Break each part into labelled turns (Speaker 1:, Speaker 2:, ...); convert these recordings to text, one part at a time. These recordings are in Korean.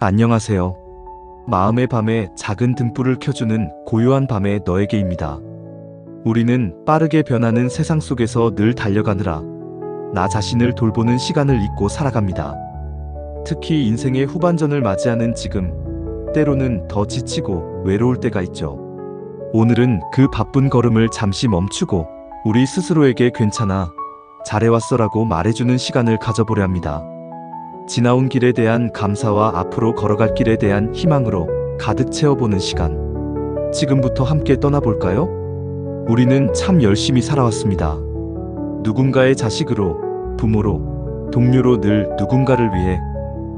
Speaker 1: 안녕하세요. 마음의 밤에 작은 등불을 켜주는 고요한 밤의 너에게입니다. 우리는 빠르게 변하는 세상 속에서 늘 달려가느라 나 자신을 돌보는 시간을 잊고 살아갑니다. 특히 인생의 후반전을 맞이하는 지금, 때로는 더 지치고 외로울 때가 있죠. 오늘은 그 바쁜 걸음을 잠시 멈추고 우리 스스로에게 괜찮아, 잘해왔어라고 말해주는 시간을 가져보려 합니다. 지나온 길에 대한 감사와 앞으로 걸어갈 길에 대한 희망으로 가득 채워보는 시간. 지금부터 함께 떠나볼까요? 우리는 참 열심히 살아왔습니다. 누군가의 자식으로, 부모로, 동료로 늘 누군가를 위해,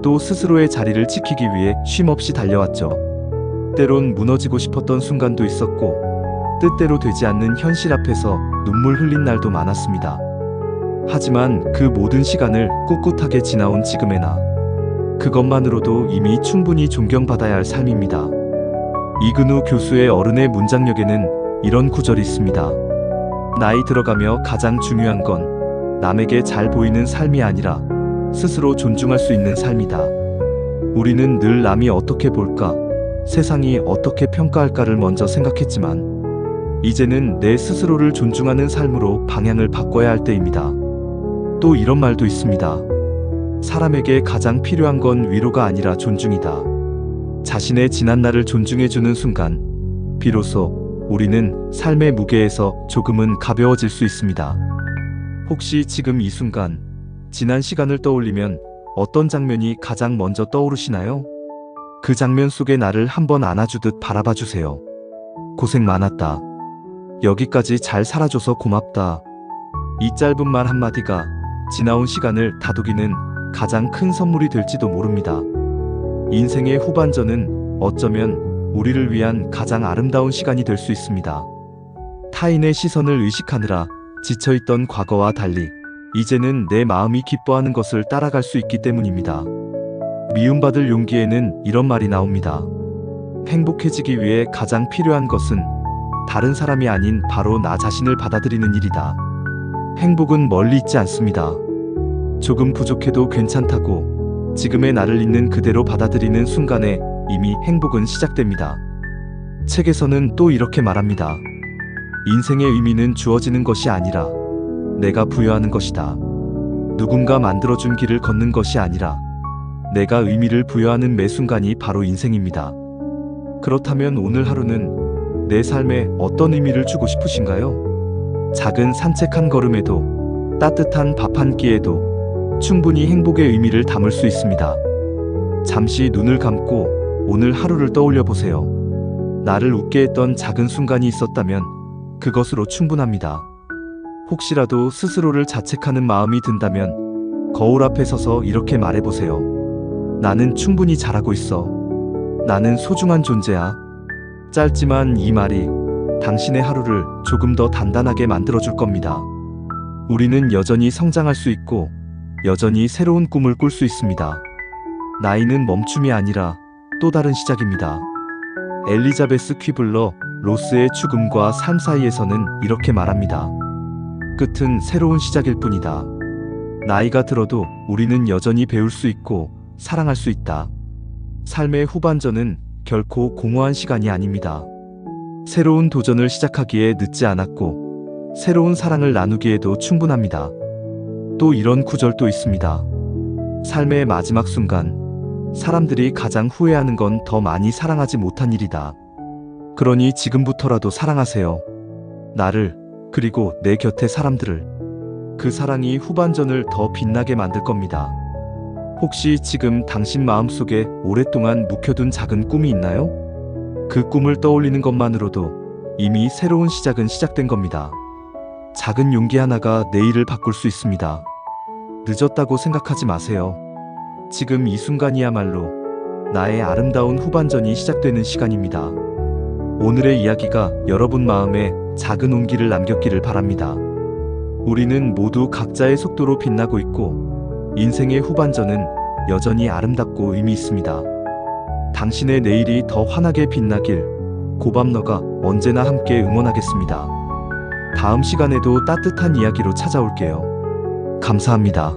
Speaker 1: 또 스스로의 자리를 지키기 위해 쉼없이 달려왔죠. 때론 무너지고 싶었던 순간도 있었고, 뜻대로 되지 않는 현실 앞에서 눈물 흘린 날도 많았습니다. 하지만 그 모든 시간을 꿋꿋하게 지나온 지금의 나, 그것만으로도 이미 충분히 존경받아야 할 삶입니다. 이근우 교수의 어른의 문장력에는 이런 구절이 있습니다. 나이 들어가며 가장 중요한 건 남에게 잘 보이는 삶이 아니라 스스로 존중할 수 있는 삶이다. 우리는 늘 남이 어떻게 볼까, 세상이 어떻게 평가할까를 먼저 생각했지만 이제는 내 스스로를 존중하는 삶으로 방향을 바꿔야 할 때입니다. 또 이런 말도 있습니다. 사람에게 가장 필요한 건 위로가 아니라 존중이다. 자신의 지난 날을 존중해주는 순간, 비로소 우리는 삶의 무게에서 조금은 가벼워질 수 있습니다. 혹시 지금 이 순간, 지난 시간을 떠올리면 어떤 장면이 가장 먼저 떠오르시나요? 그 장면 속의 나를 한번 안아주듯 바라봐 주세요. 고생 많았다. 여기까지 잘 살아줘서 고맙다. 이 짧은 말 한마디가 지나온 시간을 다독이는 가장 큰 선물이 될지도 모릅니다. 인생의 후반전은 어쩌면 우리를 위한 가장 아름다운 시간이 될 수 있습니다. 타인의 시선을 의식하느라 지쳐있던 과거와 달리 이제는 내 마음이 기뻐하는 것을 따라갈 수 있기 때문입니다. 미움받을 용기에는 이런 말이 나옵니다. 행복해지기 위해 가장 필요한 것은 다른 사람이 아닌 바로 나 자신을 받아들이는 일이다. 행복은 멀리 있지 않습니다. 조금 부족해도 괜찮다고 지금의 나를 있는 그대로 받아들이는 순간에 이미 행복은 시작됩니다. 책에서는 또 이렇게 말합니다. 인생의 의미는 주어지는 것이 아니라 내가 부여하는 것이다. 누군가 만들어준 길을 걷는 것이 아니라 내가 의미를 부여하는 매 순간이 바로 인생입니다. 그렇다면 오늘 하루는 내 삶에 어떤 의미를 주고 싶으신가요? 작은 산책 한 걸음에도, 따뜻한 밥 한 끼에도 충분히 행복의 의미를 담을 수 있습니다. 잠시 눈을 감고 오늘 하루를 떠올려 보세요. 나를 웃게 했던 작은 순간이 있었다면 그것으로 충분합니다. 혹시라도 스스로를 자책하는 마음이 든다면 거울 앞에 서서 이렇게 말해보세요. 나는 충분히 잘하고 있어. 나는 소중한 존재야. 짧지만 이 말이 당신의 하루를 조금 더 단단하게 만들어줄 겁니다. 우리는 여전히 성장할 수 있고 여전히 새로운 꿈을 꿀 수 있습니다. 나이는 멈춤이 아니라 또 다른 시작입니다. 엘리자베스 퀴블러 로스의 죽음과 삶 사이에서는 이렇게 말합니다. 끝은 새로운 시작일 뿐이다. 나이가 들어도 우리는 여전히 배울 수 있고 사랑할 수 있다. 삶의 후반전은 결코 공허한 시간이 아닙니다. 새로운 도전을 시작하기에 늦지 않았고 새로운 사랑을 나누기에도 충분합니다. 또 이런 구절도 있습니다. 삶의 마지막 순간, 사람들이 가장 후회하는 건 더 많이 사랑하지 못한 일이다. 그러니 지금부터라도 사랑하세요. 나를, 그리고 내 곁의 사람들을. 그 사랑이 후반전을 더 빛나게 만들 겁니다. 혹시 지금 당신 마음속에 오랫동안 묵혀둔 작은 꿈이 있나요? 그 꿈을 떠올리는 것만으로도 이미 새로운 시작은 시작된 겁니다. 작은 용기 하나가 내일을 바꿀 수 있습니다. 늦었다고 생각하지 마세요. 지금 이 순간이야말로 나의 아름다운 후반전이 시작되는 시간입니다. 오늘의 이야기가 여러분 마음에 작은 온기를 남겼기를 바랍니다. 우리는 모두 각자의 속도로 빛나고 있고 인생의 후반전은 여전히 아름답고 의미 있습니다. 당신의 내일이 더 환하게 빛나길 고밤너가 언제나 함께 응원하겠습니다. 다음 시간에도 따뜻한 이야기로 찾아올게요. 감사합니다.